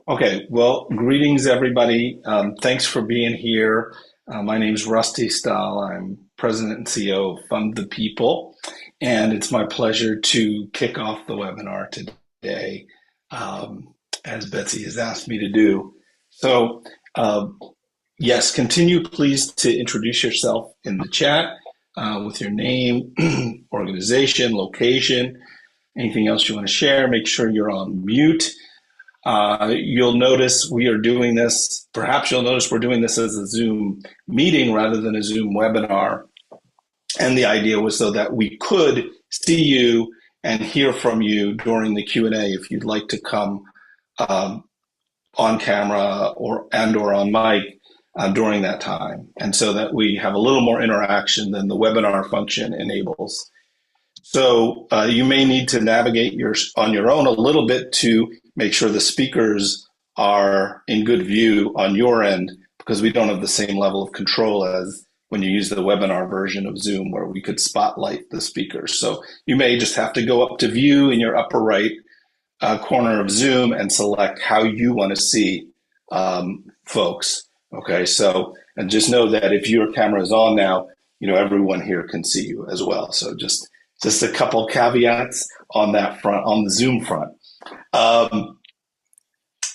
Okay, well, greetings, everybody. Thanks for being here. My name is Rusty Stahl. I'm President and CEO of Fund the People, and it's my pleasure to kick off the webinar today, um, as Betsy has asked me to do. So, uh, yes, continue please to introduce yourself in the chat with your name, organization, location, anything else you want to share. Make sure you're on mute. You'll notice we are doing this, perhaps you'll notice we're doing this as a Zoom meeting rather than a Zoom webinar. And the idea was so that we could see you and hear from you during the Q&A if you'd like to come um, on camera or on mic during that time. And so that we have a little more interaction than the webinar function enables. So you may need to navigate on your own a little bit to make sure the speakers are in good view on your end, because we don't have the same level of control as when you use the webinar version of Zoom where we could spotlight the speakers. So you may just have to go up to view in your upper right corner of Zoom and select how you want to see folks. Okay, so, and just know that if your camera is on now, everyone here can see you as well. So just a couple caveats on that front, on the Zoom front.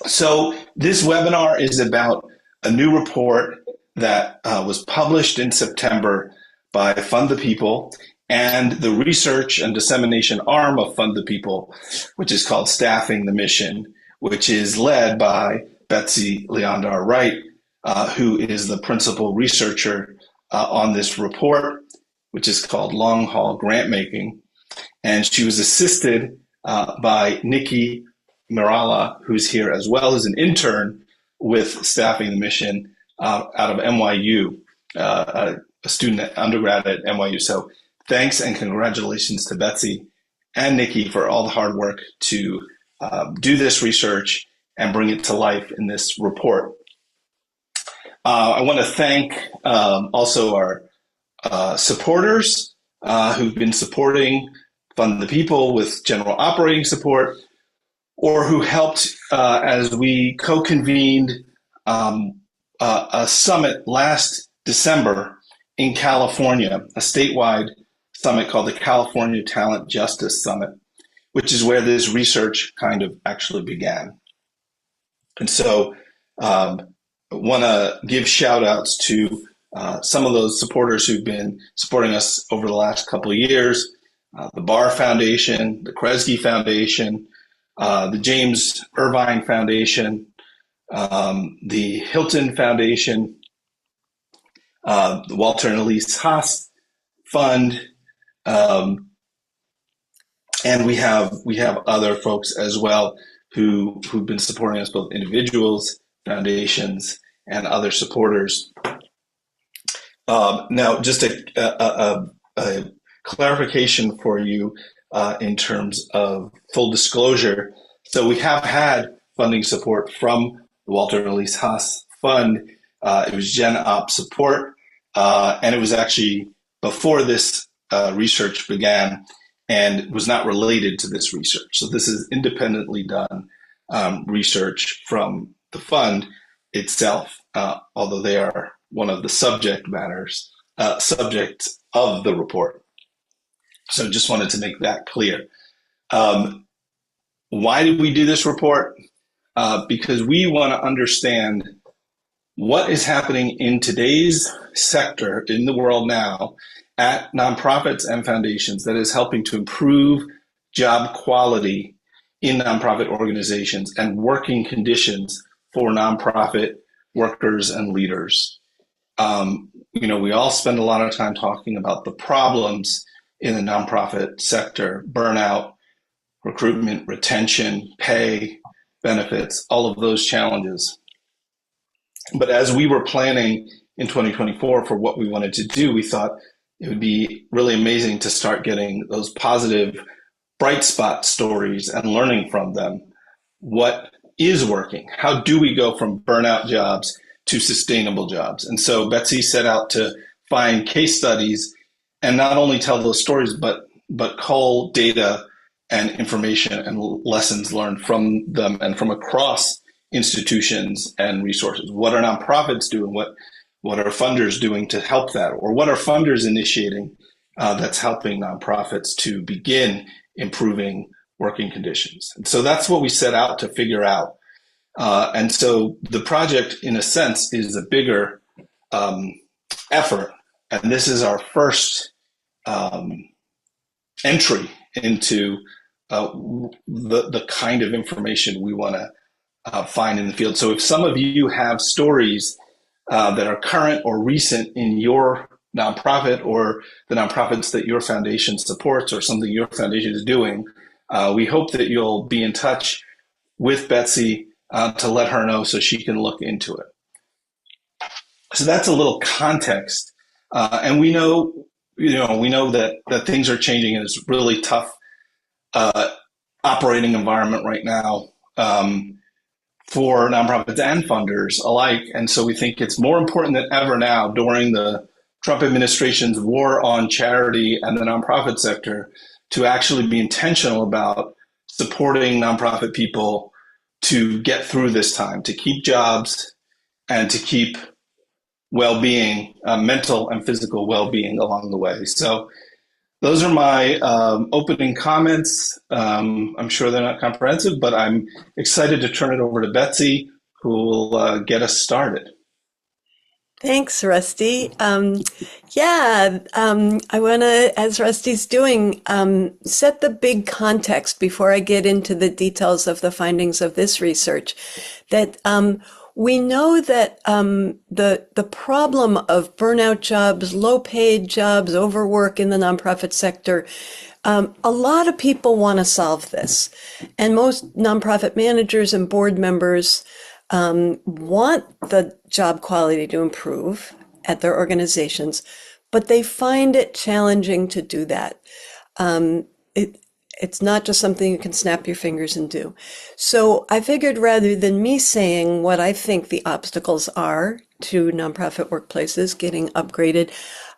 So this webinar is about a new report that was published in September by Fund the People and the research and dissemination arm of Fund the People, which is called Staffing the Mission, which is led by Betsy Leondar Wright, who is the principal researcher on this report, which is called Long-Haul Grantmaking. And she was assisted by Nikki Mirala, who's here as well as an intern with Staffing the Mission out of NYU, a student undergrad at NYU. So thanks and congratulations to Betsy and Nikki for all the hard work to do this research and bring it to life in this report. I want to thank also our supporters who've been supporting Fund the People with general operating support, or who helped as we co-convened a summit last December in California, a statewide summit called the California Talent Justice Summit, which is where this research kind of actually began. And so I want to give shout outs to some of those supporters who've been supporting us over the last couple of years, the Barr Foundation, the Kresge Foundation, the James Irvine Foundation, the Hilton Foundation, the Walter and Elise Haas Fund, and we have other folks as well who've been supporting us, both individuals, foundations, and other supporters. Now, just a clarification for you in terms of full disclosure. So we have had funding support from the Walter and Elise Haas Fund. It was Gen Op support, and it was actually before this research began and was not related to this research. So this is independently done research from the fund itself, although they are one of the subjects of the report. So just wanted to make that clear. Why did we do this report? Because we want to understand what is happening in today's sector in the world now at nonprofits and foundations that is helping to improve job quality in nonprofit organizations and working conditions for nonprofit workers and leaders. We all spend a lot of time talking about the problems in the nonprofit sector: burnout, recruitment, retention, pay, benefits, all of those challenges. But as we were planning in 2024 for what we wanted to do, we thought it would be really amazing to start getting those positive bright spot stories and learning from them. What is working? How do we go from burnout jobs to sustainable jobs? And so Betsy set out to find case studies and not only tell those stories, but cull data and information and lessons learned from them and from across institutions and resources. What are nonprofits doing? What are funders doing to help that? Or what are funders initiating that's helping nonprofits to begin improving working conditions? And so that's what we set out to figure out. And so the project, in a sense, is a bigger effort. And this is our first entry into the kind of information we want to find in the field. So if some of you have stories that are current or recent in your nonprofit or the nonprofits that your foundation supports or something your foundation is doing, we hope that you'll be in touch with Betsy to let her know so she can look into it. So that's a little context. And we know that things are changing and it's really tough operating environment right now for nonprofits and funders alike. And so we think it's more important than ever now during the Trump administration's war on charity and the nonprofit sector to actually be intentional about supporting nonprofit people to get through this time, to keep jobs and to keep well-being, mental and physical well-being along the way. So those are my opening comments. I'm sure they're not comprehensive, but I'm excited to turn it over to Betsy, who will get us started. Thanks, Rusty. I want to, as Rusty's doing, set the big context before I get into the details of the findings of this research. That we know that the problem of burnout jobs, low-paid jobs, overwork in the nonprofit sector, a lot of people want to solve this, and most nonprofit managers and board members want the job quality to improve at their organizations, but they find it challenging to do that. It's not just something you can snap your fingers and do. So I figured rather than me saying what I think the obstacles are to nonprofit workplaces getting upgraded,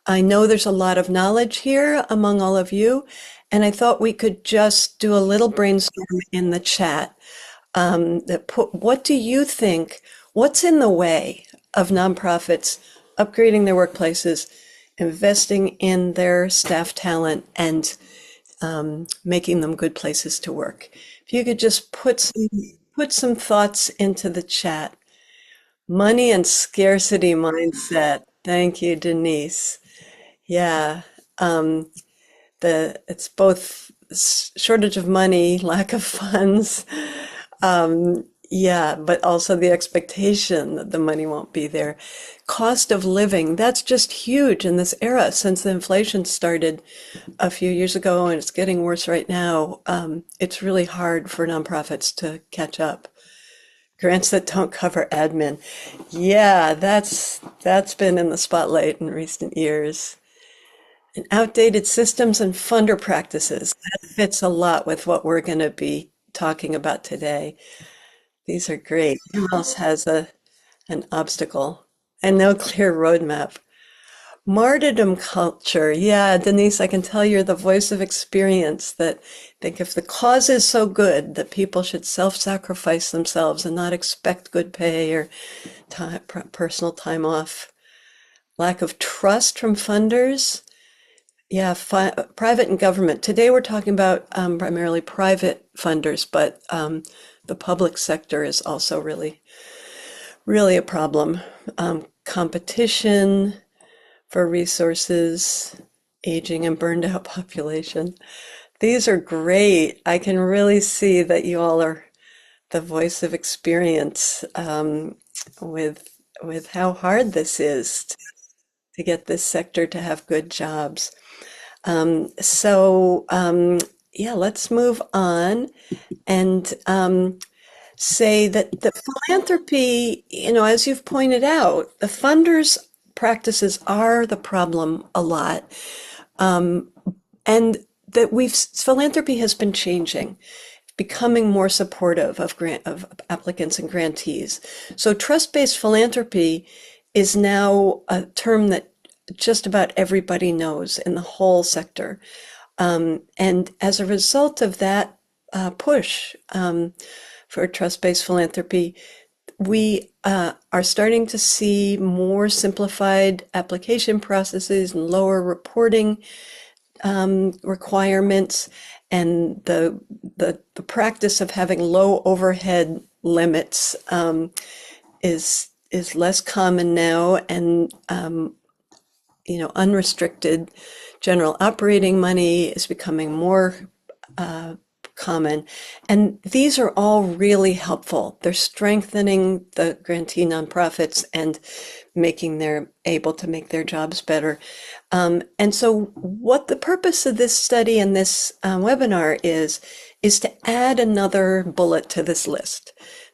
I know there's a lot of knowledge here among all of you, and I thought we could just do a little brainstorm in the chat. What do you think, what's in the way of nonprofits upgrading their workplaces, investing in their staff talent, and making them good places to work? If you could just put some thoughts into the chat. Money and scarcity mindset. Thank you, Denise. Yeah, it's both shortage of money, lack of funds. But also the expectation that the money won't be there. Cost of living, that's just huge in this era since the inflation started a few years ago and it's getting worse right now. It's really hard for nonprofits to catch up. Grants that don't cover admin. Yeah, that's been in the spotlight in recent years. And outdated systems and funder practices. That fits a lot with what we're going to be talking about today. These are great. Who else has an obstacle and no clear roadmap? Martyrdom culture. Yeah, Denise, I can tell you're the voice of experience that think if the cause is so good that people should self-sacrifice themselves and not expect good pay or personal time off. Lack of trust from funders. Yeah, private and government. Today we're talking about primarily private funders, but the public sector is also really, really a problem. Competition for resources, aging and burned out population. These are great. I can really see that you all are the voice of experience with how hard this is to get this sector to have good jobs. Let's move on and say that the philanthropy, as you've pointed out, the funders' practices are the problem a lot. And that philanthropy has been changing, becoming more supportive of applicants and grantees. So trust-based philanthropy is now a term that just about everybody knows in the whole sector. And as a result of that push for trust-based philanthropy, we are starting to see more simplified application processes and lower reporting requirements, and the practice of having low overhead limits is less common now, and unrestricted general operating money is becoming more common. And these are all really helpful. They're strengthening the grantee nonprofits and making their able to make their jobs better. And so what the purpose of this study and this webinar is to add another bullet to this list.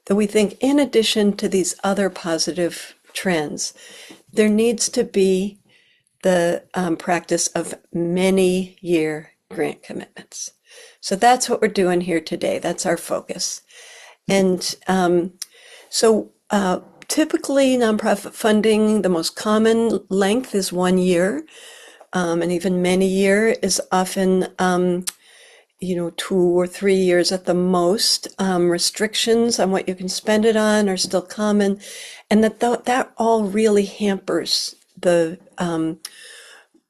That we think in addition to these other positive trends, there needs to be the practice of many-year grant commitments. So that's what we're doing here today. That's our focus. And so typically nonprofit funding, the most common length is 1 year, and even many year is often 2 or 3 years at the most. Restrictions on what you can spend it on are still common, and that all really hampers the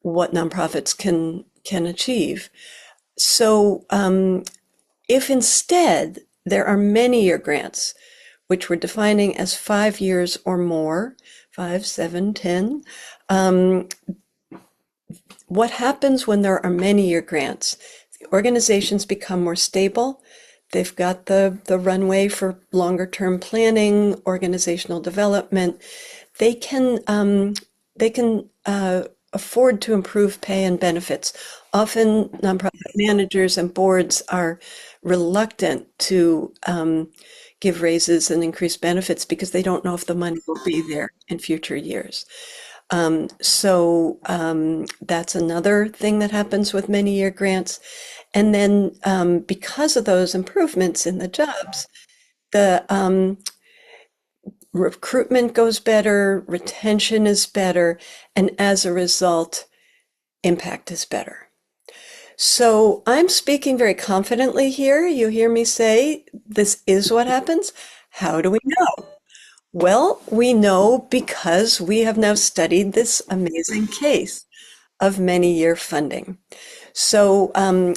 what nonprofits can achieve. So if instead there are many-year grants, which we're defining as 5 years or more, 5, 7, 10, what happens when there are many-year grants? The organizations become more stable. They've got the runway for longer-term planning, organizational development. They can afford to improve pay and benefits. Often nonprofit managers and boards are reluctant to give raises and increase benefits because they don't know if the money will be there in future years. So that's another thing that happens with many-year grants. And then because of those improvements in the jobs, the recruitment goes better, retention is better, and as a result, impact is better. So I'm speaking very confidently here. You hear me say this is what happens. How do we know? Well, we know because we have now studied this amazing case of many-year funding. So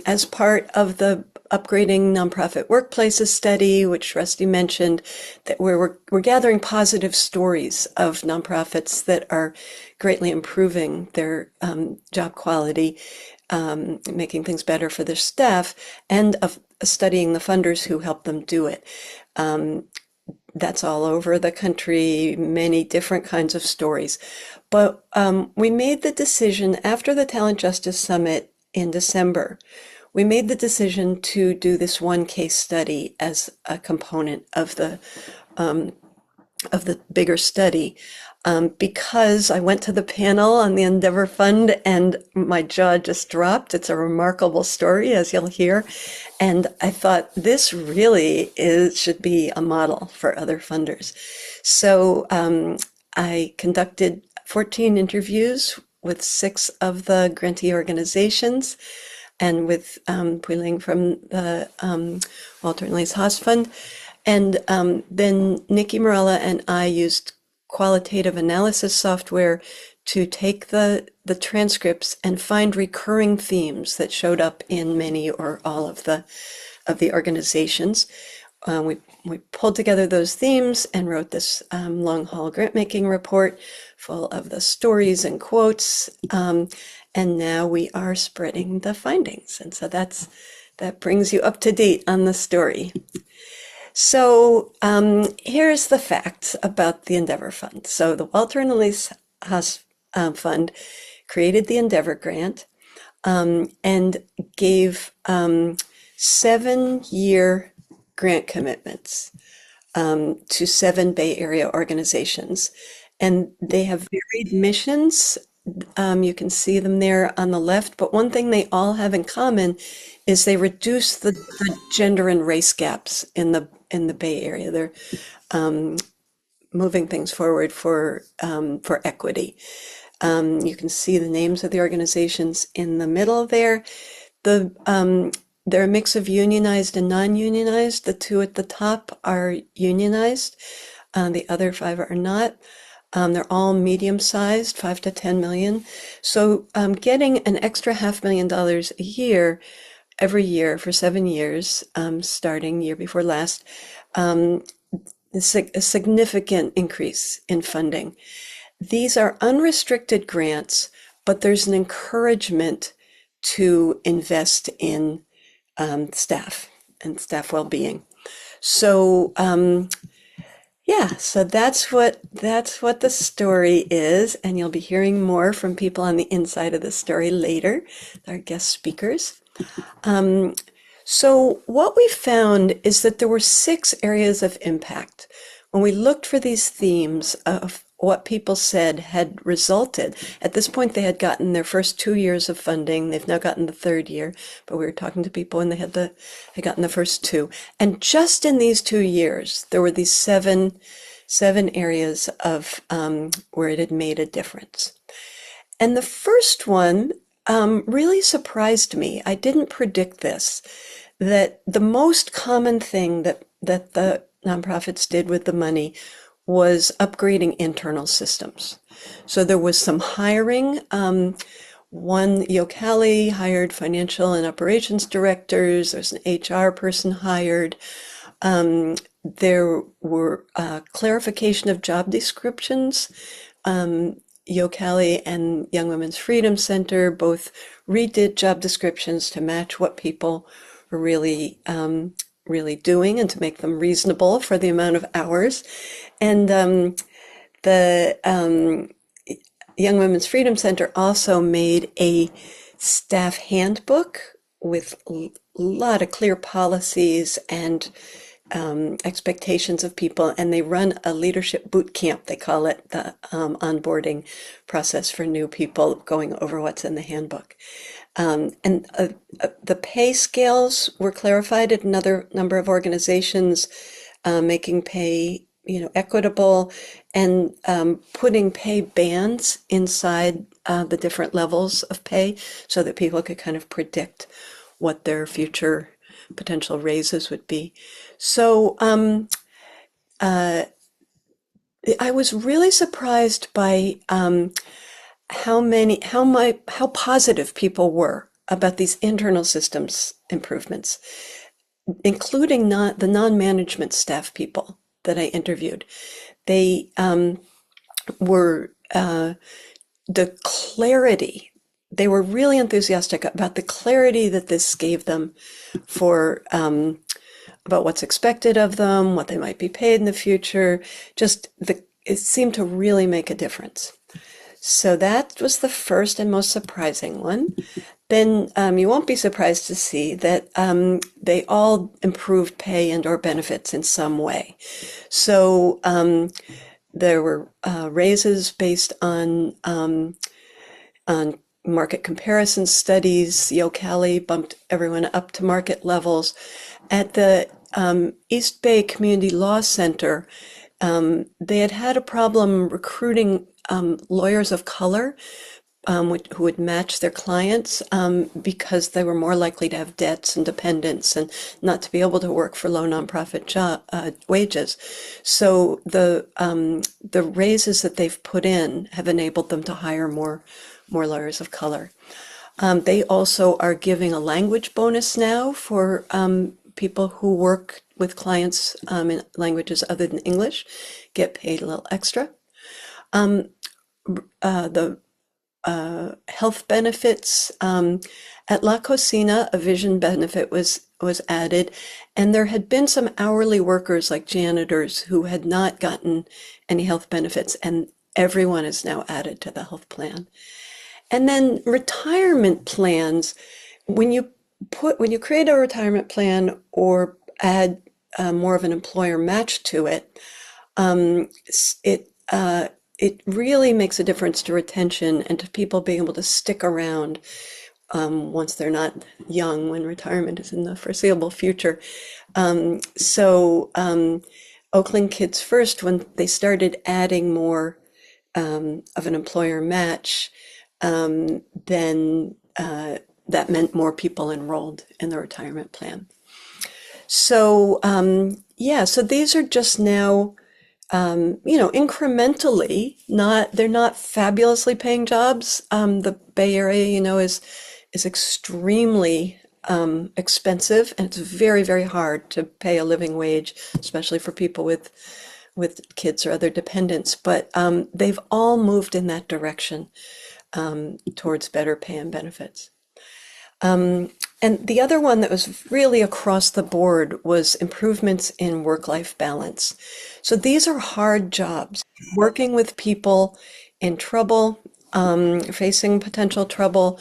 as part of the Upgrading Nonprofit Workplaces study, which Rusty mentioned, that we're gathering positive stories of nonprofits that are greatly improving their job quality, making things better for their staff, and of studying the funders who help them do it. That's all over the country, many different kinds of stories. But we made the decision after the Talent Justice Summit in December, we made the decision to do this one case study as a component of the bigger study, because I went to the panel on the Endeavor Fund and my jaw just dropped. It's a remarkable story, as you'll hear. And I thought this really should be a model for other funders. So I conducted 14 interviews with 6 of the grantee organizations and with Puiling from the Walter and Elise Haas Fund. And then Nikki Morella and I used qualitative analysis software to take the transcripts and find recurring themes that showed up in many or all of the organizations. We pulled together those themes and wrote this Long-Haul Grantmaking report full of the stories and quotes. And now we are spreading the findings. And so that brings you up to date on the story. So here's the facts about the Endeavor Fund. So the Walter and Elise Haas Fund created the Endeavor Grant and gave 7-year grant commitments to 7 Bay Area organizations. And they have varied missions. You can see them there on the left, but one thing they all have in common is they reduce the gender and race gaps in the Bay Area. They're moving things forward for equity. You can see the names of the organizations in the middle there. They're a mix of unionized and non-unionized. The 2 at the top are unionized. The other five are not. They're all medium-sized, 5 to 10 million. So getting an extra $500,000 a year every year for 7 years, starting year before last, is a significant increase in funding. These are unrestricted grants, but there's an encouragement to invest in staff and staff well-being. So yeah, so that's what the story is, and you'll be hearing more from people on the inside of the story later, our guest speakers. So what we found is that there were 6 areas of impact. When we looked for these themes of what people said had resulted, at this point they had gotten their first 2 years of funding. They've now gotten the third year, but we were talking to people and they had gotten the first 2. And just in these 2 years, there were these seven areas of where it had made a difference. And the first one really surprised me. I didn't predict this, that the most common thing that the nonprofits did with the money was upgrading internal systems. So there was some hiring. One, Yocali hired financial and operations directors. There's an HR person hired. There were clarification of job descriptions. Yocali and Young Women's Freedom Center both redid job descriptions to match what people were really doing and to make them reasonable for the amount of hours. And the Young Women's Freedom Center also made a staff handbook with a lot of clear policies and expectations of people, and they run a leadership boot camp. They call it the onboarding process for new people, going over what's in the handbook. And the pay scales were clarified at another number of organizations, making pay equitable, and putting pay bands inside the different levels of pay so that people could kind of predict what their future potential raises would be. So I was really surprised by how positive people were about these internal systems improvements, including the non-management staff people that I interviewed. They were the clarity. They were really enthusiastic about the clarity that this gave them for about what's expected of them, what they might be paid in the future. It seemed to really make a difference. So that was the first and most surprising one. Then you won't be surprised to see that they all improved pay and or benefits in some way. So there were raises based on market comparison studies. Yocali bumped everyone up to market levels. At the East Bay Community Law Center, they had a problem recruiting lawyers of color who would match their clients because they were more likely to have debts and dependents and not to be able to work for low nonprofit wages. So the raises that they've put in have enabled them to hire more lawyers of color. They also are giving a language bonus now for people who work with clients in languages other than English, get paid a little extra. The health benefits at La Cocina, a vision benefit was added, and there had been some hourly workers like janitors who had not gotten any health benefits, and everyone is now added to the health plan. And then retirement plans, when you create a retirement plan or add more of an employer match to it, it really makes a difference to retention and to people being able to stick around once they're not young, when retirement is in the foreseeable future. So Oakland Kids First, when they started adding more of an employer match, then that meant more people enrolled in the retirement plan. So yeah, so these are just now incrementally, they're not fabulously paying jobs. The Bay Area, is extremely expensive, and it's very, very hard to pay a living wage, especially for people with kids or other dependents. But they've all moved in that direction towards better pay and benefits. And the other one that was really across the board was improvements in work-life balance. So these are hard jobs, working with people in trouble, facing potential trouble,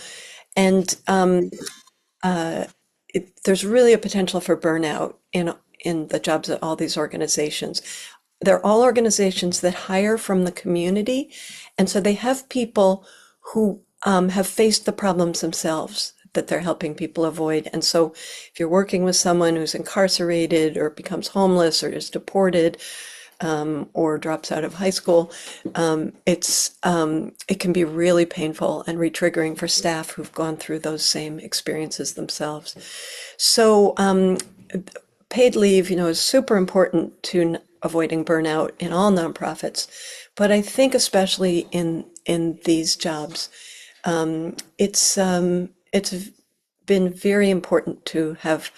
and there's really a potential for burnout in the jobs at all these organizations. They're all organizations that hire from the community, and so they have people who have faced the problems themselves that they're helping people avoid. And so if you're working with someone who's incarcerated or becomes homeless or is deported, or drops out of high school, it can be really painful and re-triggering for staff who've gone through those same experiences themselves. So paid leave, is super important to avoiding burnout in all nonprofits, but I think especially in these jobs, it's been very important to have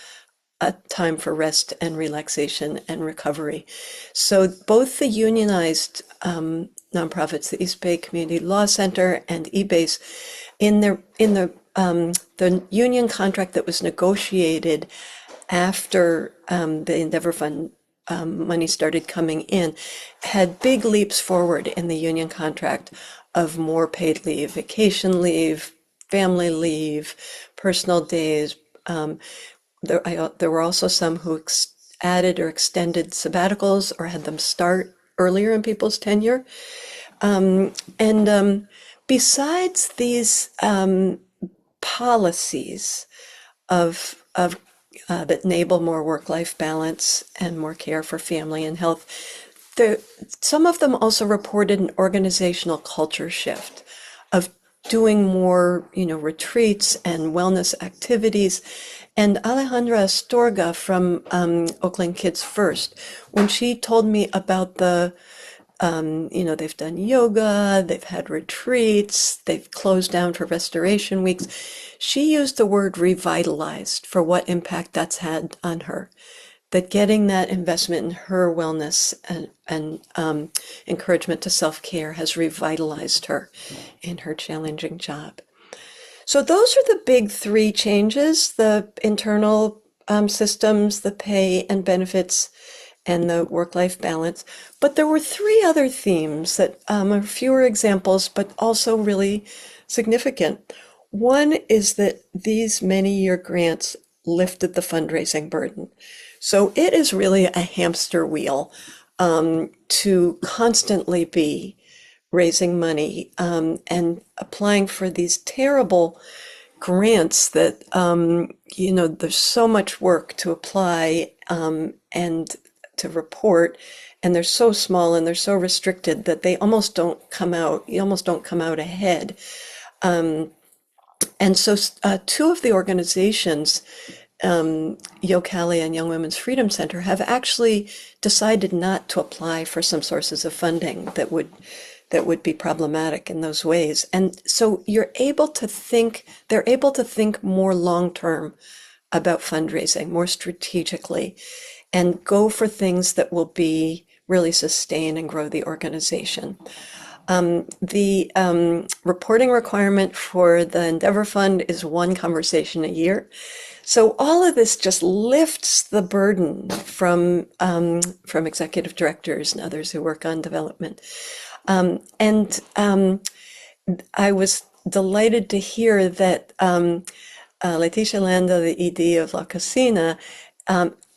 a time for rest and relaxation and recovery. So both the unionized nonprofits, the East Bay Community Law Center and eBase, in the union contract that was negotiated after the Endeavor Fund money started coming in, had big leaps forward in the union contract of more paid leave, vacation leave, family leave, personal days. There were also some who added or extended sabbaticals or had them start earlier in people's tenure. And besides these policies that enable more work-life balance and more care for family and health, some of them also reported an organizational culture shift of doing more, retreats and wellness activities. And Alejandra Astorga from Oakland Kids First, when she told me about they've done yoga, they've had retreats, they've closed down for restoration weeks, she used the word revitalized for what impact that's had on her. That getting that investment in her wellness and encouragement to self-care has revitalized her in her challenging job. So those are the big three changes: the internal systems, the pay and benefits, and the work-life balance. But there were three other themes that are fewer examples, but also really significant. One is that these many-year grants lifted the fundraising burden. So it is really a hamster wheel to constantly be raising money and applying for these terrible grants that, there's so much work to apply and to report, and they're so small and they're so restricted that they almost don't come out, you almost don't come out ahead. And so two of the organizations, Yocali and Young Women's Freedom Center, have actually decided not to apply for some sources of funding that would be problematic in those ways. And so they're able to think more long-term about fundraising, more strategically, and go for things that will be really sustain and grow the organization. The reporting requirement for the Endeavor Fund is one conversation a year. So all of this just lifts the burden from executive directors and others who work on development. And I was delighted to hear that Leticia Landa, the ED of La Cocina,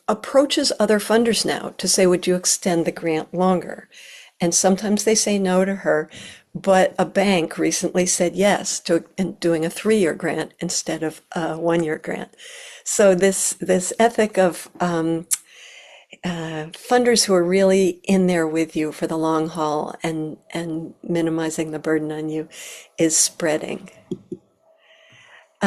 approaches other funders now to say, would you extend the grant longer? And sometimes they say no to her, but a bank recently said yes to doing a 3-year grant instead of a 1-year grant. So this ethic of funders who are really in there with you for the long haul and minimizing the burden on you is spreading.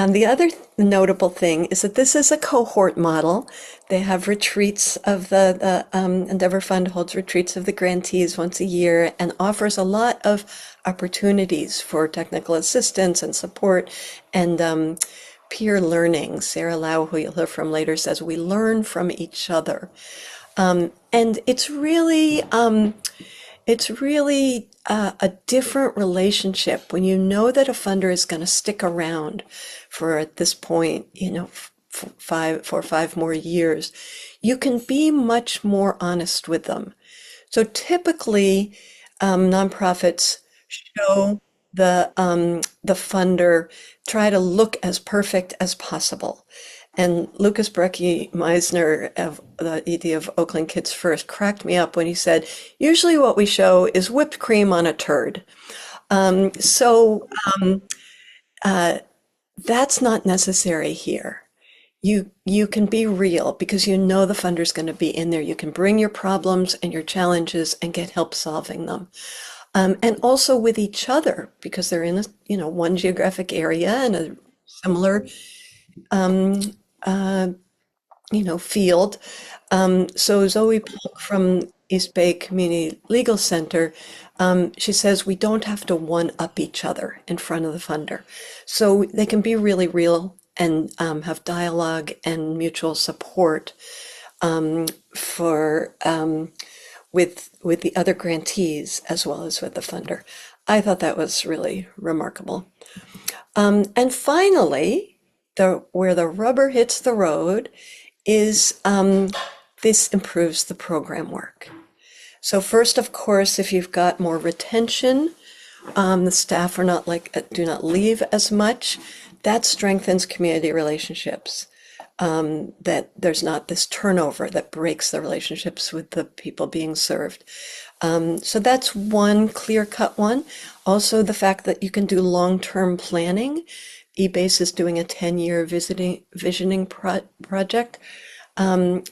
The other notable thing is that this is a cohort model. They have retreats of the Endeavor Fund holds retreats of the grantees once a year and offers a lot of opportunities for technical assistance and support and peer learning. Sarah Lau, who you'll hear from later, says we learn from each other. And it's really a different relationship when you know that a funder is going to stick around for at this point, 4 or 5 more years. You can be much more honest with them. So typically, nonprofits show the funder try to look as perfect as possible. And Lucas Brecky Meisner of the ED of Oakland Kids First cracked me up when he said, usually what we show is whipped cream on a turd. So that's not necessary here. You can be real because you know the funder's going to be in there. You can bring your problems and your challenges and get help solving them. And also with each other because they're in one geographic area and a similar field. So Zoe Polk from East Bay Community Legal Center, she says we don't have to one up each other in front of the funder. So they can be really real and have dialogue and mutual support for with the other grantees as well as with the funder. I thought that was really remarkable. And finally, where the rubber hits the road is this improves the program work. So first, of course, if you've got more retention, the staff are not do not leave as much. That strengthens community relationships. That there's not this turnover that breaks the relationships with the people being served. So that's one clear-cut one. Also, the fact that you can do long-term planning. eBase is doing a 10-year visioning project. So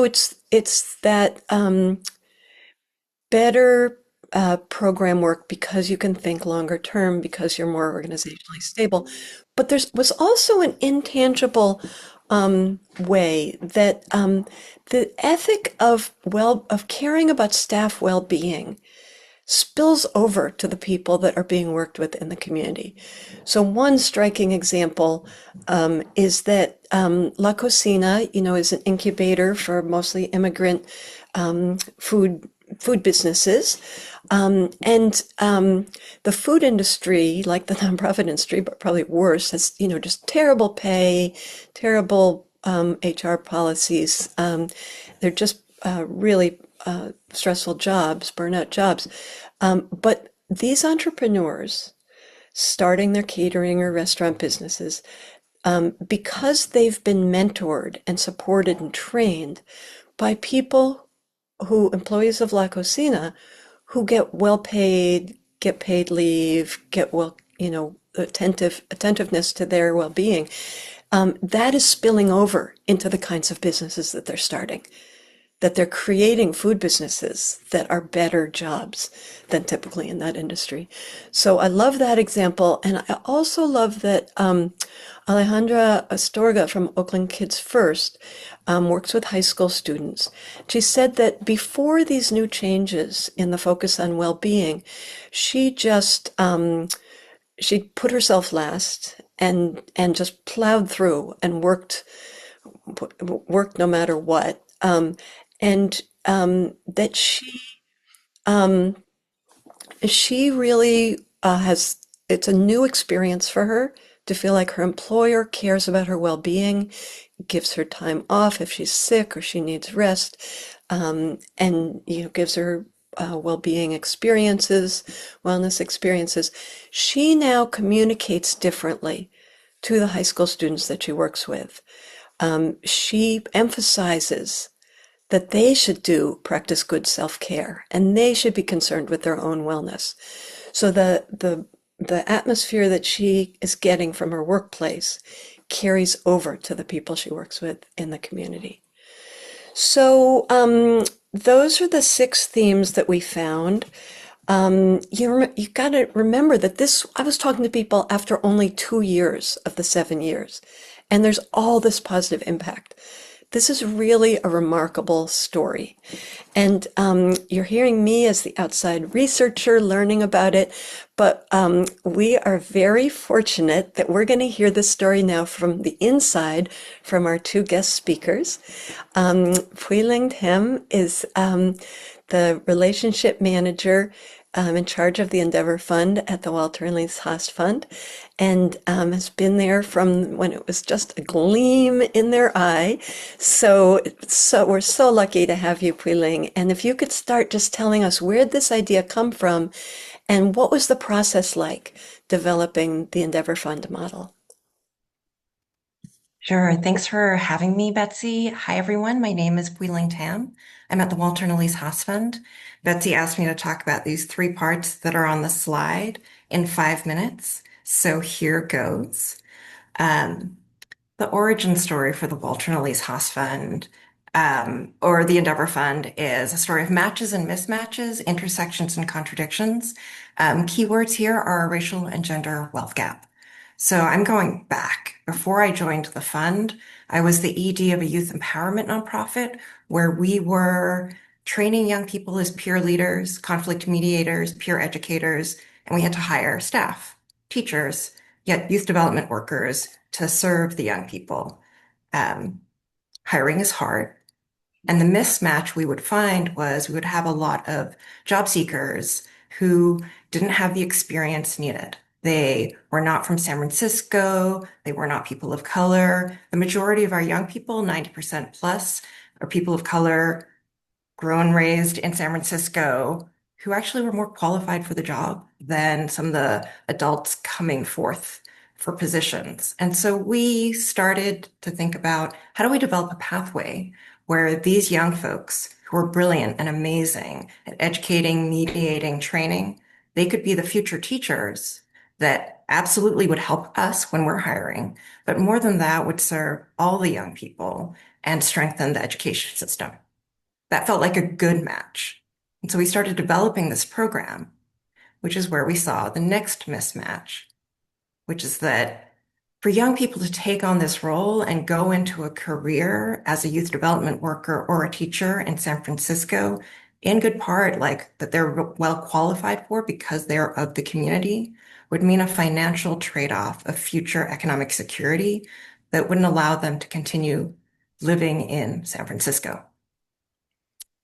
it's that better program work because you can think longer term, because you're more organizationally stable. But there was also an intangible way that the ethic of caring about staff well-being spills over to the people that are being worked with in the community. So one striking example is that La Cocina, is an incubator for mostly immigrant food businesses. And the food industry, like the nonprofit industry, but probably worse, has, just terrible pay, terrible HR policies. They're just really stressful jobs, burnout jobs. But these entrepreneurs starting their catering or restaurant businesses, because they've been mentored and supported and trained by people employees of La Cocina, who get well paid, get paid leave, get attentiveness to their well-being, that is spilling over into the kinds of businesses that they're starting, that they're creating food businesses that are better jobs than typically in that industry. So I love that example. And I also love that Alejandra Astorga from Oakland Kids First works with high school students. She said that before these new changes in the focus on well-being, she just she put herself last and just plowed through and worked no matter what. And that she really it's a new experience for her to feel like her employer cares about her well-being, gives her time off if she's sick or she needs rest, and gives her well-being experiences, wellness experiences. She now communicates differently to the high school students that she works with. She emphasizes that they should practice good self-care and they should be concerned with their own wellness. So the atmosphere that she is getting from her workplace carries over to the people she works with in the community. So those are the 6 themes that we found. You got to remember that I was talking to people after only 2 years of the 7 years, and there's all this positive impact. This is really a remarkable story. And you're hearing me as the outside researcher learning about it, but we are very fortunate that we're going to hear this story now from the inside from our two guest speakers. Pui-Ling Tim is the relationship manager in charge of the Endeavor Fund at the Walter and Elise Haas Fund, and has been there from when it was just a gleam in their eye. So we're so lucky to have you, Pui-Ling. And if you could start just telling us where did this idea come from, and what was the process like developing the Endeavor Fund model? Sure. Thanks for having me, Betsy. Hi, everyone. My name is Pui-Ling Tam. I'm at the Walter and Elise Haas Fund. Betsy asked me to talk about these three parts that are on the slide in 5 minutes. So here goes. Um, the origin story for the Walter and Elise Haas Fund, or the Endeavor Fund, is a story of matches and mismatches, intersections and contradictions. Keywords here are racial and gender wealth gap. So I'm going back. Before I joined the fund, I was the ED of a youth empowerment nonprofit where we were training young people as peer leaders, conflict mediators, peer educators, and we had to hire staff, teachers, yet youth development workers to serve the young people. Hiring is hard. And the mismatch we would find was we would have a lot of job seekers who didn't have the experience needed. They were not from San Francisco. They were not people of color. The majority of our young people, 90% plus, are people of color, grown, raised in San Francisco, who actually were more qualified for the job than some of the adults coming forth for positions. And so we started to think about how do we develop a pathway where these young folks who are brilliant and amazing at educating, mediating, training, they could be the future teachers that absolutely would help us when we're hiring, but more than that, would serve all the young people and strengthen the education system. That felt like a good match. And so we started developing this program, which is where we saw the next mismatch, which is that for young people to take on this role and go into a career as a youth development worker or a teacher in San Francisco, in good part, like that they're well qualified for because they're of the community, would mean a financial trade-off of future economic security that wouldn't allow them to continue living in San Francisco.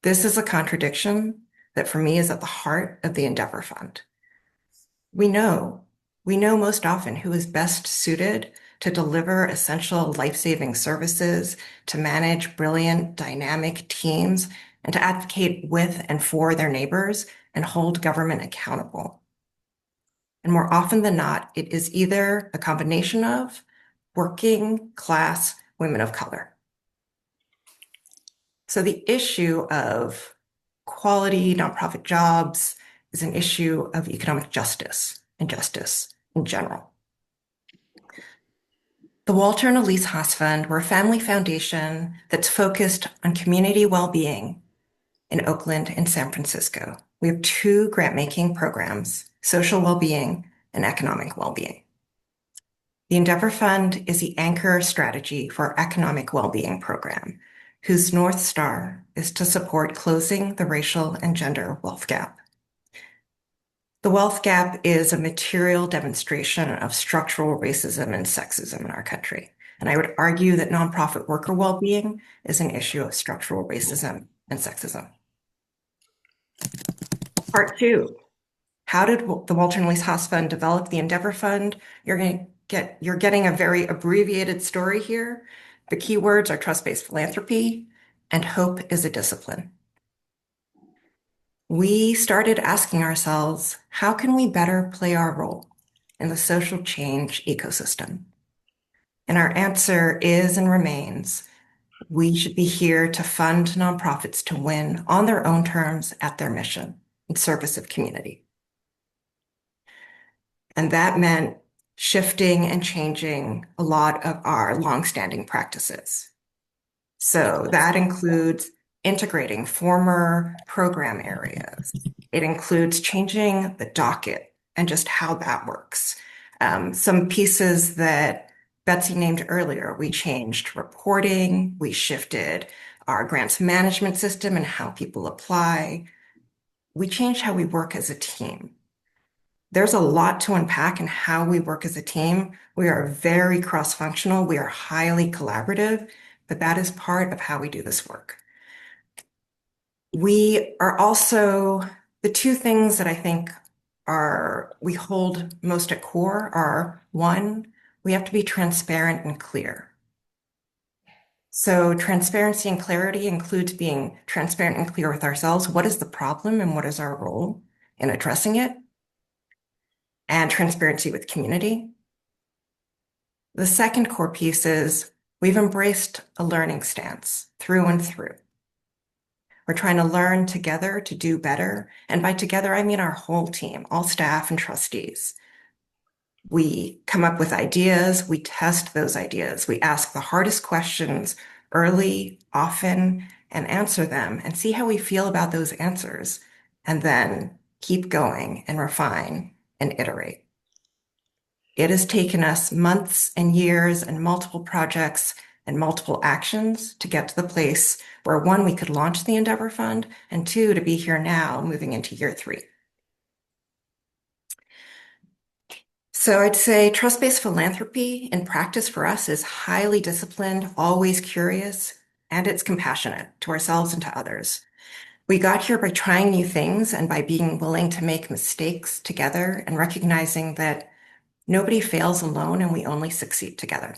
This is a contradiction that for me is at the heart of the Endeavor Fund. We know most often who is best suited to deliver essential life-saving services, to manage brilliant, dynamic teams, and to advocate with and for their neighbors and hold government accountable. And more often than not, it is either a combination of working class women of color. So the issue of quality nonprofit jobs is an issue of economic justice and justice in general. The Walter and Elise Haas Fund, we're a family foundation that's focused on community well-being in Oakland and San Francisco. We have two grant-making programs, social well-being and economic well-being. The Endeavor Fund is the anchor strategy for our economic well-being program, whose North Star is to support closing the racial and gender wealth gap. The wealth gap is a material demonstration of structural racism and sexism in our country. And I would argue that nonprofit worker well-being is an issue of structural racism and sexism. Part two, how did the Walter and Elise Haas Fund develop the Endeavor Fund? You're getting a very abbreviated story here. The keywords are trust-based philanthropy and hope is a discipline. We started asking ourselves, how can we better play our role in the social change ecosystem? And our answer is and remains, we should be here to fund nonprofits to win on their own terms at their mission in service of community. And that meant shifting and changing a lot of our longstanding practices. So that includes integrating former program areas, It includes changing the docket and just how that works. Some pieces that Betsy named earlier, we changed reporting, we shifted our grants management system and how people apply. We changed how we work as a team. There's a lot to unpack in how we work as a team. We are very cross-functional. We are highly collaborative, but that is part of how we do this work. We are also, the two things that I think we hold most at core are, one, we have to be transparent and clear. So transparency and clarity includes being transparent and clear with ourselves. What is the problem and what is our role in addressing it? And transparency with community. The second core piece is we've embraced a learning stance through and through. We're trying to learn together to do better. And by together, I mean our whole team, all staff and trustees. We come up with ideas, we test those ideas, we ask the hardest questions early, often, and answer them and see how we feel about those answers, and then keep going and refine and iterate. It has taken us months and years and multiple projects and multiple actions to get to the place where, one, we could launch the Endeavor Fund, and two, to be here now, moving into year 3. So I'd say trust-based philanthropy in practice for us is highly disciplined, always curious, and it's compassionate to ourselves and to others. We got here by trying new things and by being willing to make mistakes together and recognizing that nobody fails alone and we only succeed together.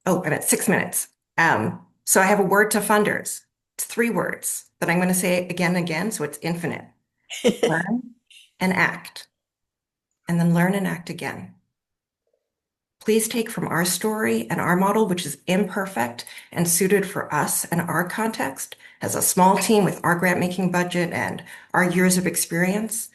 Oh, I'm at 6 minutes. So I have a word to funders. It's 3 words that I'm going to say again and again, so it's infinite. Learn and act, and then learn and act again. Please take from our story and our model, which is imperfect and suited for us and our context as a small team with our grant making budget and our years of experience.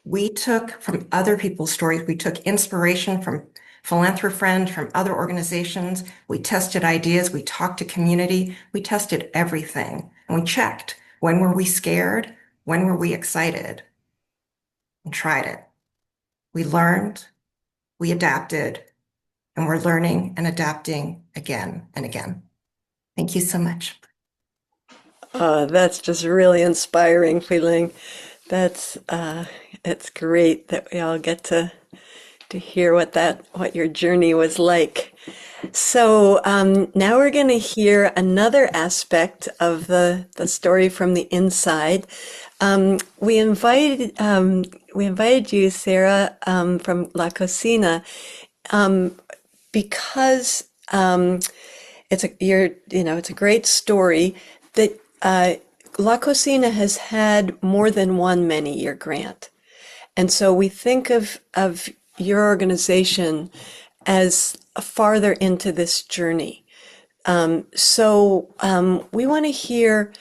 We took from other people's stories, we took inspiration from Philanthropy, from other organizations. We tested ideas, we talked to community, we tested everything. And we checked, when were we scared? When were we excited? And tried it. We learned, we adapted, and we're learning and adapting again and again. Thank you so much. That's just really inspiring feeling. That's it's great that we all get to hear what your journey was like. So now we're going to hear another aspect of the story from the inside. We invited you, Sarah, from La Cocina, because it's a great story that La Cocina has had more than one many-year grant. And so we think of your organization as farther into this journey. So we want to hear,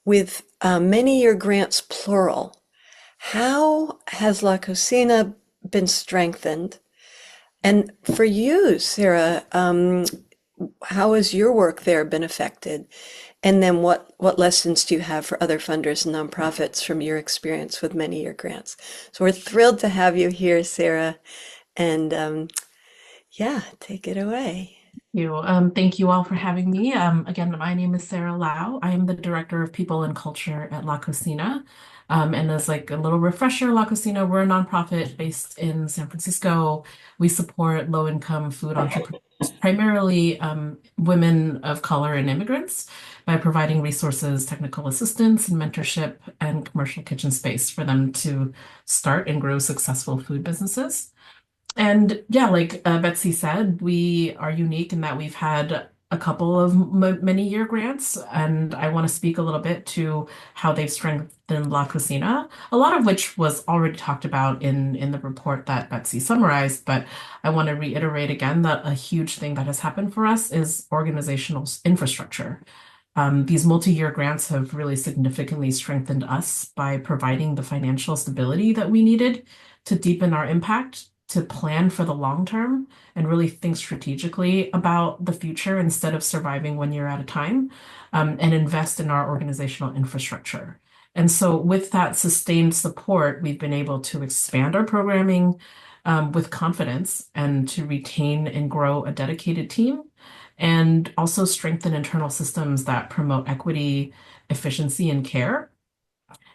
with many-year grants plural, how has La Cocina been strengthened? And for you, Sarah, how has your work there been affected? And then what lessons do you have for other funders and nonprofits from your experience with many-year grants? So we're thrilled to have you here, Sarah. And yeah, take it away. Thank you all for having me. Again, my name is Sarah Lau. I am the Director of People and Culture at La Cocina. And as like a little refresher, La Cocina, we're a nonprofit based in San Francisco. We support low-income food entrepreneurs, primarily women of color and immigrants, by providing resources, technical assistance, and mentorship, and commercial kitchen space for them to start and grow successful food businesses. And yeah, like Betsy said, we are unique in that we've had a couple of many-year grants, and I want to speak a little bit to how they've strengthened La Cocina, a lot of which was already talked about in the report that Betsy summarized, but I want to reiterate again that a huge thing that has happened for us is organizational infrastructure. These multi-year grants have really significantly strengthened us by providing the financial stability that we needed to deepen our impact to plan for the long term and really think strategically about the future instead of surviving 1 year at a time, and invest in our organizational infrastructure. And so, with that sustained support, we've been able to expand our programming with confidence and to retain and grow a dedicated team, and also strengthen internal systems that promote equity, efficiency, and care.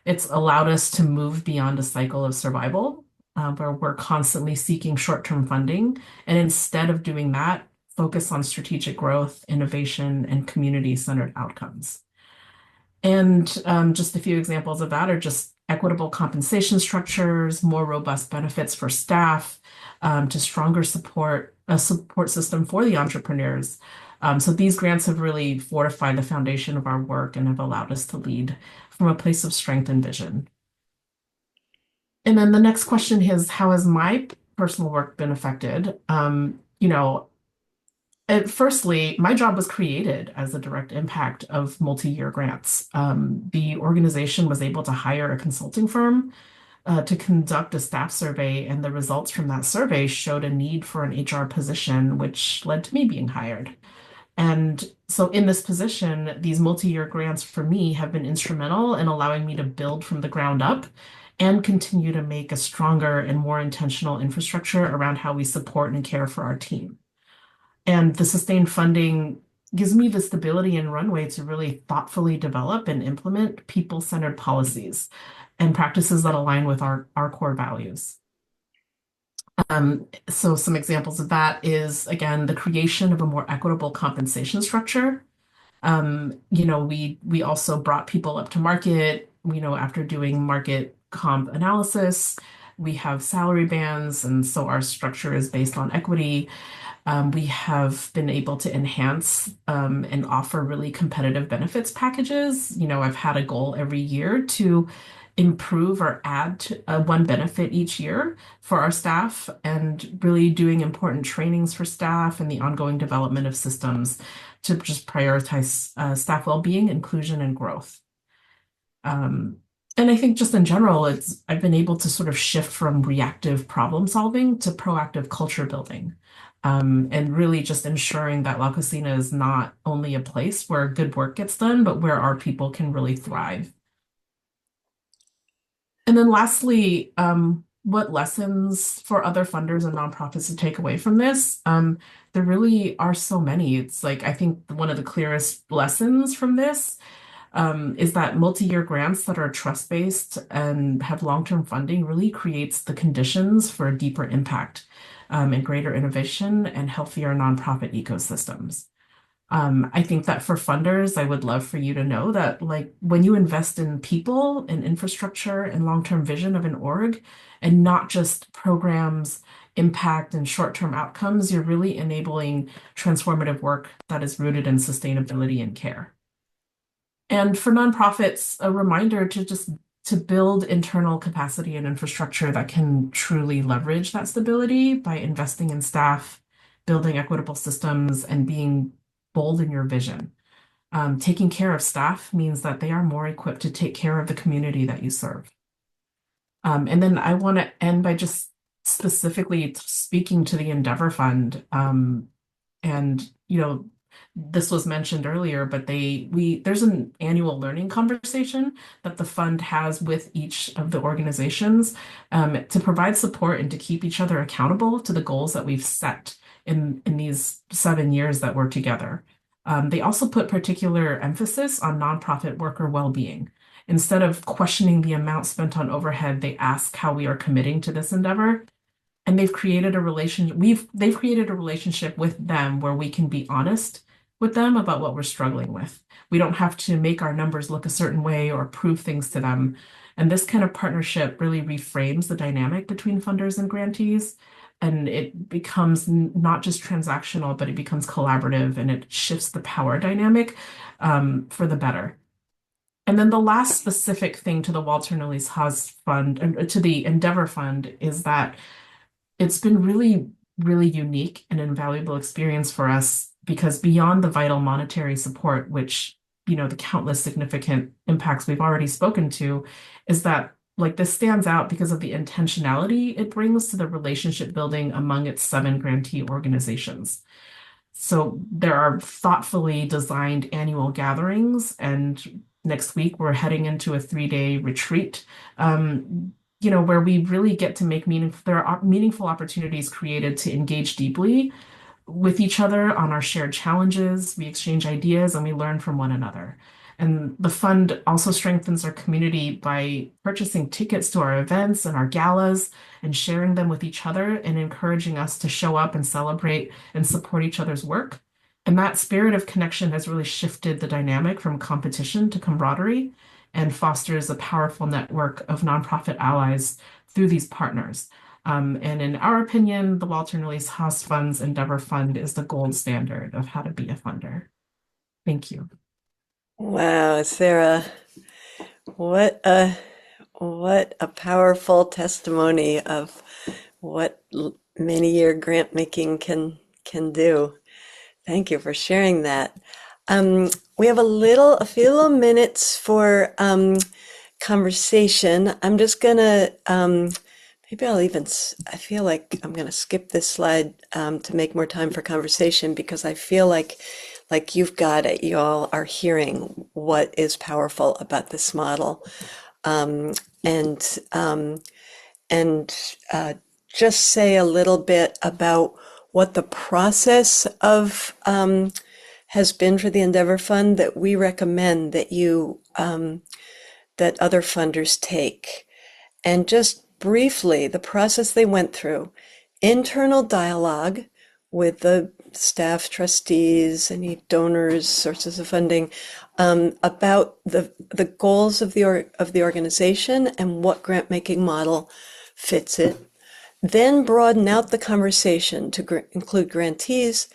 It's allowed us to move beyond a cycle of survival, where we're constantly seeking short-term funding, and instead of doing that, focus on strategic growth, innovation, and community-centered outcomes. And just a few examples of that are just equitable compensation structures, more robust benefits for staff, to stronger support, a support system for the entrepreneurs. So these grants have really fortified the foundation of our work and have allowed us to lead from a place of strength and vision. And then the next question is, how has my personal work been affected? Firstly, my job was created as a direct impact of multi-year grants. The organization was able to hire a consulting firm to conduct a staff survey, and the results from that survey showed a need for an HR position, which led to me being hired. And so in this position, these multi-year grants for me have been instrumental in allowing me to build from the ground up and continue to make a stronger and more intentional infrastructure around how we support and care for our team. And the sustained funding gives me the stability and runway to really thoughtfully develop and implement people-centered policies and practices that align with our core values. So some examples of that is, again, the creation of a more equitable compensation structure. We also brought people up to market, after doing market comp analysis. We have salary bands, and so our structure is based on equity. We have been able to enhance and offer really competitive benefits packages. I've had a goal every year to improve or add one benefit each year for our staff, and really doing important trainings for staff and the ongoing development of systems to just prioritize staff well-being, inclusion, and growth. And I think just in general, I've been able to sort of shift from reactive problem solving to proactive culture building. And really just ensuring that La Cocina is not only a place where good work gets done, but where our people can really thrive. And then lastly, what lessons for other funders and nonprofits to take away from this? There really are so many. It's like, I think one of the clearest lessons from this is that multi-year grants that are trust-based and have long-term funding really creates the conditions for a deeper impact, and greater innovation and healthier nonprofit ecosystems. I think that for funders, I would love for you to know that, like, when you invest in people and infrastructure and long-term vision of an org, and not just programs, impact, and short-term outcomes, you're really enabling transformative work that is rooted in sustainability and care. And for nonprofits, a reminder to build internal capacity and infrastructure that can truly leverage that stability by investing in staff, building equitable systems, and being bold in your vision. Taking care of staff means that they are more equipped to take care of the community that you serve. And then I want to end by just specifically speaking to the Endeavor Fund. And, this was mentioned earlier, but there's an annual learning conversation that the fund has with each of the organizations, to provide support and to keep each other accountable to the goals that we've set in these 7 years that we're together. They also put particular emphasis on nonprofit worker well-being. Instead of questioning the amount spent on overhead, they ask how we are committing to this endeavor. And they've created a relationship with them where we can be honest with them about what we're struggling with. We don't have to make our numbers look a certain way or prove things to them. And this kind of partnership really reframes the dynamic between funders and grantees. And it becomes not just transactional, but it becomes collaborative, and it shifts the power dynamic for the better. And then the last specific thing to the Walter and Elise Haas Fund, to the Endeavor Fund, is that it's been really, really unique and invaluable experience for us, because beyond the vital monetary support, which, the countless significant impacts we've already spoken to, is that like this stands out because of the intentionality it brings to the relationship building among its 7 grantee organizations. So there are thoughtfully designed annual gatherings, and next week we're heading into a 3-day retreat. Where we really get to make meaningful, there are meaningful opportunities created to engage deeply with each other on our shared challenges. We exchange ideas and we learn from one another. And the fund also strengthens our community by purchasing tickets to our events and our galas and sharing them with each other and encouraging us to show up and celebrate and support each other's work. And that spirit of connection has really shifted the dynamic from competition to camaraderie and fosters a powerful network of nonprofit allies through these partners. And in our opinion, the Walter and Elise Haas Fund's Endeavor Fund is the gold standard of how to be a funder. Thank you. Wow, Sarah, what a what a powerful testimony of what many-year grant making can do. Thank you for sharing that. We have a few little minutes for conversation. I'm just gonna maybe I feel like I'm gonna skip this slide to make more time for conversation because I feel like you've got it. You all are hearing what is powerful about this model, um, and um, and just say a little bit about what the process of has been for the Endeavor Fund that we recommend that other funders take. And just briefly, the process they went through: internal dialogue with the staff, trustees, any donors, sources of funding, about the goals of the organization and what grant making model fits it. Then broaden out the conversation to include grantees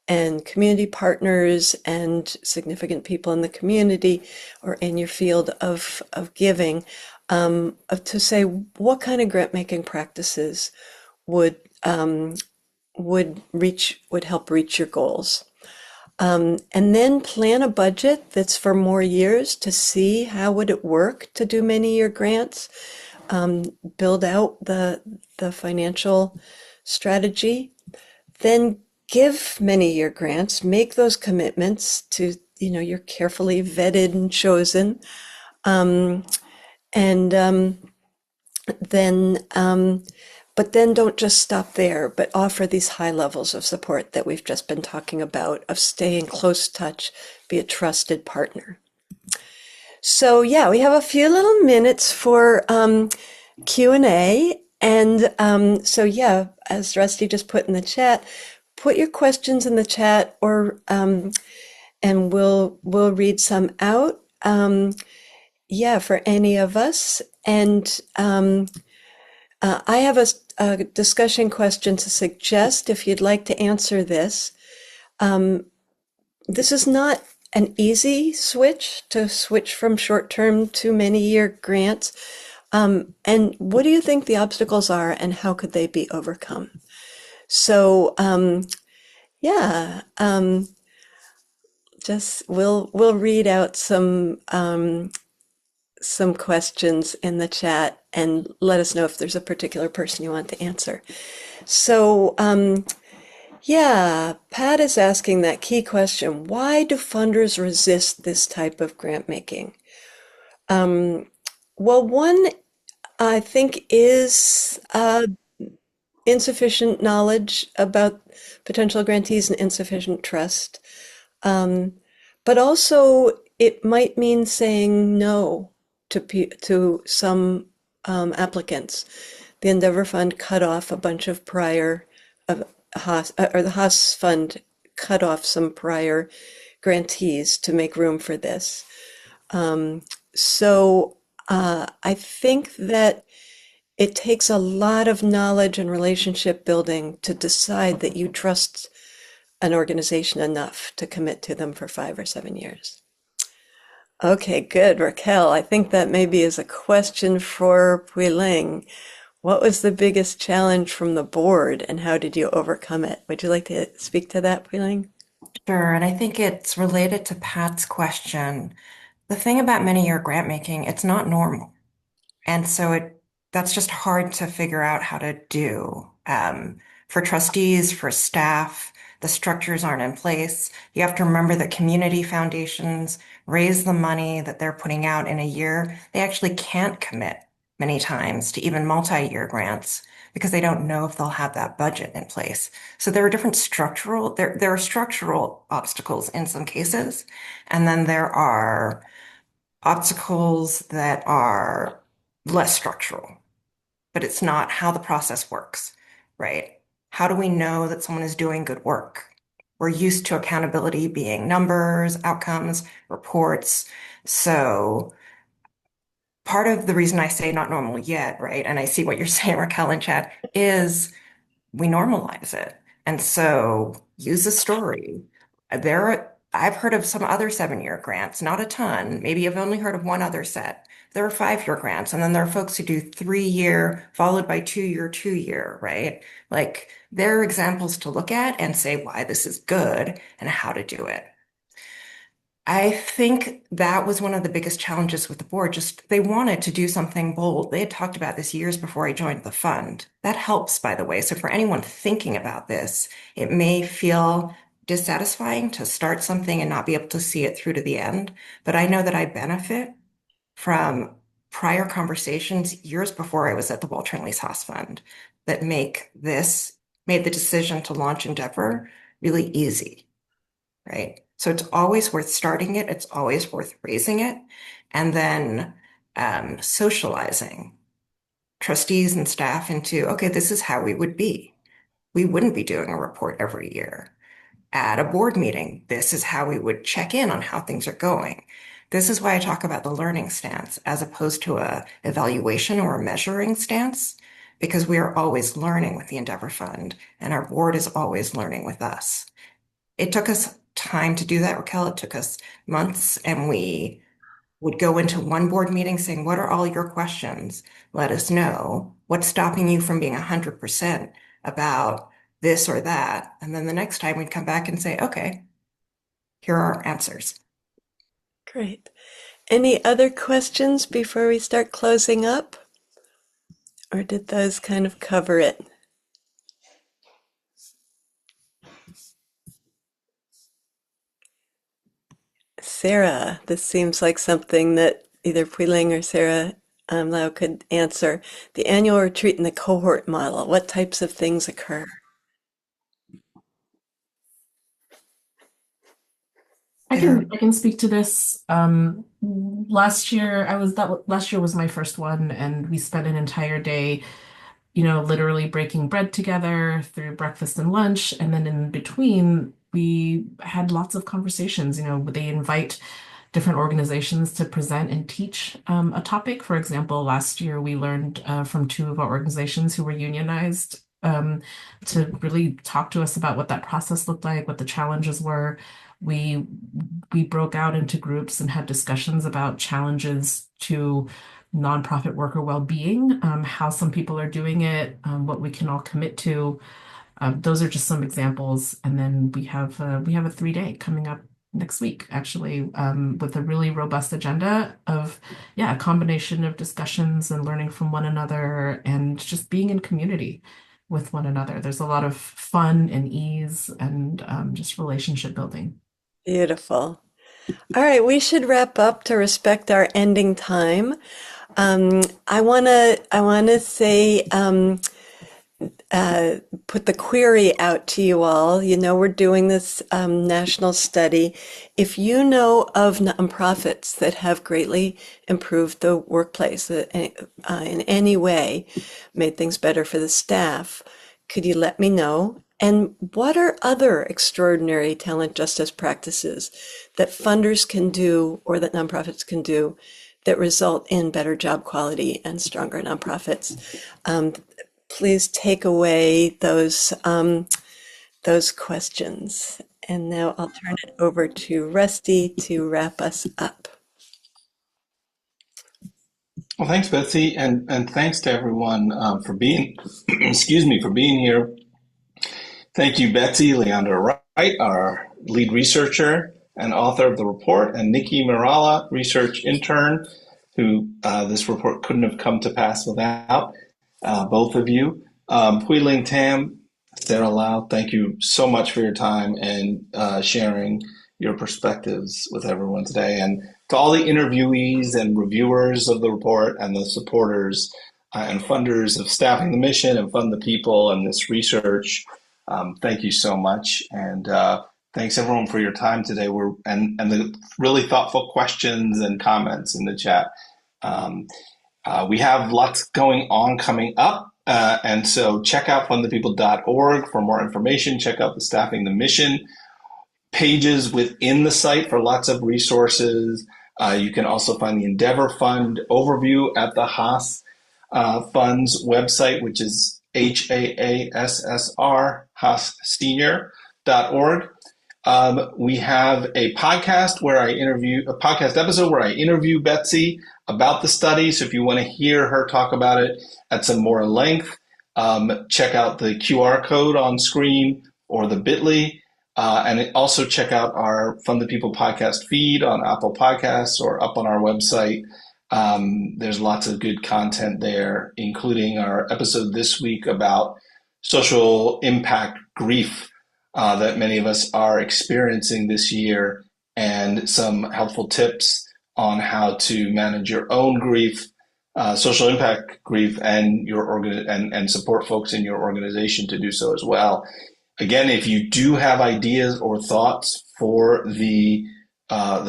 and community partners and significant people in the community or in your field of giving, to say what kind of grant making practices would would help reach your goals. And then plan a budget that's for more years to see how would it work to do many-year grants. Build out the financial strategy, then give many-year grants, make those commitments to, you're carefully vetted and chosen. And then, but then don't just stop there, but offer these high levels of support that we've just been talking about, of stay in close touch, be a trusted partner. So yeah, we have a few little minutes for Q&A. And so yeah, as Rusty just put in the chat, put your questions in the chat, or and we'll read some out. Yeah, for any of us. And I have a discussion question to suggest if you'd like to answer this. This is not an easy switch from short-term to many-year grants. And what do you think the obstacles are, and how could they be overcome? So yeah, just we'll read out some questions in the chat and let us know if there's a particular person you want to answer. So yeah, Pat is asking that key question: why do funders resist this type of grant making? Well, one, I think, is insufficient knowledge about potential grantees and insufficient trust. But also, it might mean saying no to some applicants. The Endeavor Fund cut off a bunch of prior Haas, or the Haas Fund cut off some prior grantees to make room for this. So I think that it takes a lot of knowledge and relationship building to decide that you trust an organization enough to commit to them for 5 or 7 years. Okay, good. Raquel, I think that maybe is a question for Puiling. What was the biggest challenge from the board, and how did you overcome it? Would you like to speak to that, Puiling? Sure, and I think it's related to Pat's question. The thing about many-year grant making, it's not normal. And so that's just hard to figure out how to do. For trustees, for staff, the structures aren't in place. You have to remember that community foundations raise the money that they're putting out in a year. They actually can't commit many times to even multi-year grants because they don't know if they'll have that budget in place. So there are different there are structural obstacles in some cases, and then there are obstacles that are less structural, but it's not how the process works, right? How do we know that someone is doing good work? We're used to accountability being numbers, outcomes, reports. So part of the reason I say not normal yet, right? And I see what you're saying, Raquel and Chad, is we normalize it. And so use a story. I've heard of some other 7-year grants, not a ton. Maybe you've only heard of one other set. There are 5-year grants, and then there are folks who do 3-year followed by 2-year, 2-year, right? Like there are examples to look at and say why this is good and how to do it. I think that was one of the biggest challenges with the board. Just they wanted to do something bold. They had talked about this years before I joined the fund. That helps, by the way. So for anyone thinking about this, it may feel dissatisfying to start something and not be able to see it through to the end. But I know that I benefit from prior conversations years before I was at the Walter and Elise Haas Fund that made the decision to launch Endeavor really easy, right? So it's always worth starting it. It's always worth raising it. And then socializing trustees and staff into, okay, this is how we would be. We wouldn't be doing a report every year. At a board meeting, this is how we would check in on how things are going. This is why I talk about the learning stance as opposed to a evaluation or a measuring stance, because we are always learning with the Endeavor Fund and our board is always learning with us. It took us time to do that, Raquel. It took us months, and we would go into one board meeting saying, what are all your questions? Let us know. What's stopping you from being 100% about this or that? And then the next time we'd come back and say, okay, here are our answers. Great. Any other questions before we start closing up? Or did those kind of cover it? Sarah, this seems like something that either Pui-Ling or Sarah Lau could answer. The annual retreat and the cohort model, what types of things occur? I can speak to this. Last year last year was my first one, and we spent an entire day, literally breaking bread together through breakfast and lunch, and then in between we had lots of conversations. They invite different organizations to present and teach a topic. For example, last year we learned from two of our organizations who were unionized to really talk to us about what that process looked like, what the challenges were. We we broke out into groups and had discussions about challenges to nonprofit worker well-being, how some people are doing it, what we can all commit to. Those are just some examples, and then we have a 3-day coming up next week, actually, with a really robust agenda of, yeah, a combination of discussions and learning from one another and just being in community with one another. There's a lot of fun and ease and just relationship building. Beautiful. All right, we should wrap up to respect our ending time. I wanna say put the query out to you all. We're doing this national study. If you know of nonprofits that have greatly improved the workplace in any way, made things better for the staff, could you let me know? And what are other extraordinary talent justice practices that funders can do or that nonprofits can do that result in better job quality and stronger nonprofits? Please take away those questions. And now I'll turn it over to Rusty to wrap us up. Well, thanks, Betsy, and thanks to everyone for being, excuse me, for being here. Thank you, Betsy, Leandra Wright, our lead researcher and author of the report, and Nikki Mirala, research intern. who this report couldn't have come to pass without, both of you. Hui Ling Tam, Sarah Lau, thank you so much for your time and sharing your perspectives with everyone today. And to all the interviewees and reviewers of the report and the supporters and funders of Staffing the Mission and Fund the People and this research, thank you so much. And thanks everyone for your time today. And the really thoughtful questions and comments in the chat. We have lots going on coming up. And so check out fundthepeople.org for more information. Check out the Staffing the Mission pages within the site for lots of resources. You can also find the Endeavor Fund overview at the Haas Fund's website, which is HAASSR, haassenior.org. We have a podcast episode where I interview Betsy about the study. So if you want to hear her talk about it at some more length, check out the QR code on screen or the bit.ly. And also check out our Fund the People podcast feed on Apple Podcasts or up on our website. There's lots of good content there, including our episode this week about social impact grief that many of us are experiencing this year, and some helpful tips on how to manage your own grief, social impact grief, and and support folks in your organization to do so as well. Again, if you do have ideas or thoughts for the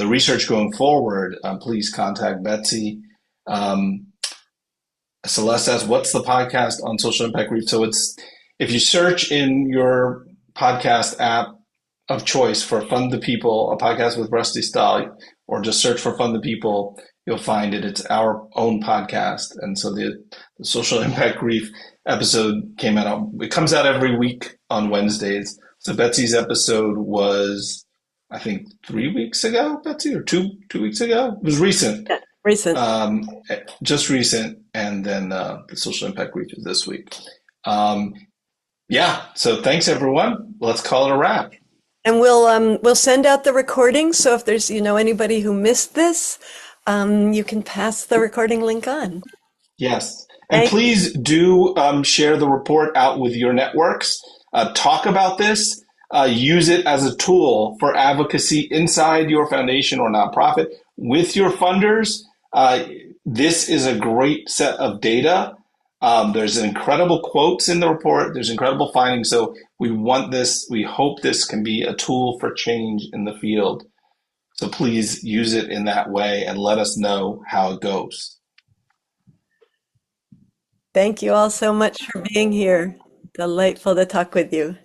research going forward, please contact Betsy. Celeste asks, what's the podcast on social impact grief? So if you search in your podcast app of choice for Fund the People, a podcast with Rusty Stahl, or just search for Fund the People, you'll find it. It's our own podcast. And so the social impact grief episode it comes out every week on Wednesdays. So Betsy's episode was, I think, 3 weeks ago, Betsy, or two weeks ago. It was recent. Yeah, recent. Just recent. And then the social impact grief is this week. So thanks everyone. Let's call it a wrap. And we'll send out the recording. So if there's anybody who missed this, you can pass the recording link on. Yes. And please do share the report out with your networks. Talk about this. Use it as a tool for advocacy inside your foundation or nonprofit with your funders. This is a great set of data. There's incredible quotes in the report. There's incredible findings. So we hope this can be a tool for change in the field. So please use it in that way and let us know how it goes. Thank you all so much for being here. Delightful to talk with you.